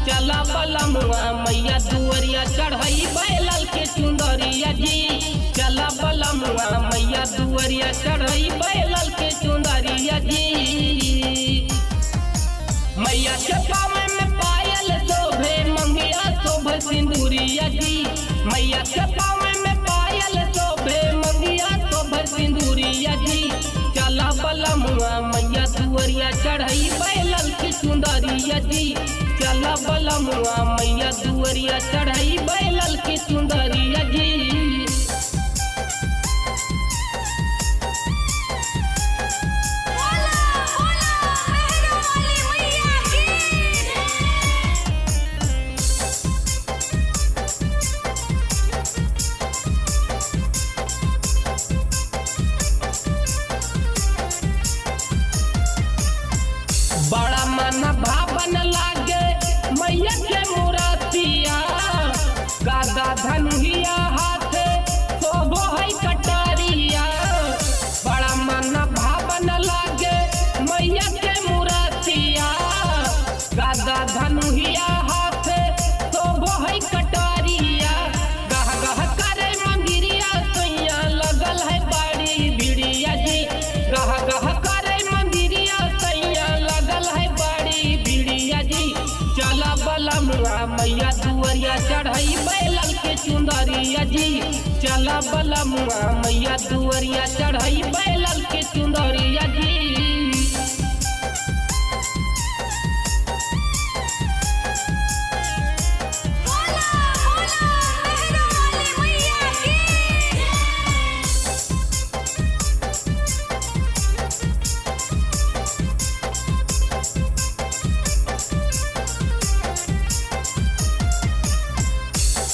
चला बलमुआ मैया दुअरिया चढ़ई बैलल के चुंदरिया जी। चला बलमुआ मैया दुअरिया चढ़ई बैलल के चुंदरिया जी। मैया के पावे में पायल शोभे मंगिया शोभे सिंदूरिया जी। मैया के पावे में पायल शोभे मंगिया शोभे सिंदूरिया जी। चला बलमुआ मैया दुअरिया चढ़ई बैलल के चुंदरिया जी। चला बलमुआ मैया दुअरिया चढ़ई बैलल के चुंदरिया जी। बड़ा मन भावन लागे मैया के मूर्तिया। गादा धनुहिया हाथे शोभो है कटारिया। बड़ा मन भावन लागे मैया के मूर्तिया। गादा धनुहिया हाथे शोभो है कटारिया। गह गह करे मंदिरिया सैया लगल है बड़ी भिड़िया जी। गह गह करे मंदिरिया सैया लगल है बड़ी भिड़िया जी। चला बलमुआ मैया दुअरिया चढ़ई बैलल के चुंदरिया जी। चला बलमुआ मैया दुअरिया चढ़ई बैलल के चुंदरिया जी।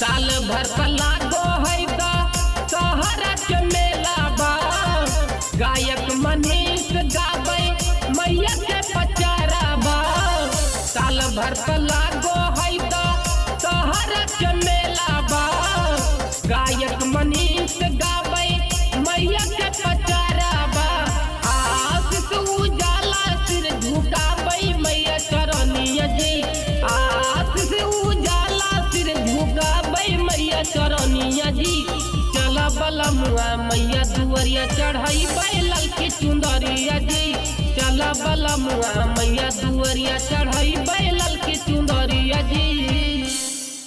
साल भर का लागो है सहरा के मेला बा। गायक मनीष गावे मैया के पचारा बा। साल भर का लागो है सहरा के मेला बा। गायक मनीष गावे मैया के पचारा बा। आशीष उजाला सिर झुकावे मैया चरनिया जी। आशीष उजाला सिर झुकावे मैया चरनिया जी। चला बलमुआ मैया दुअरिया चढ़ई बैलल के चुंदरिया जी। चला बलमुआ मैया दुअरिया चढ़ई बैलल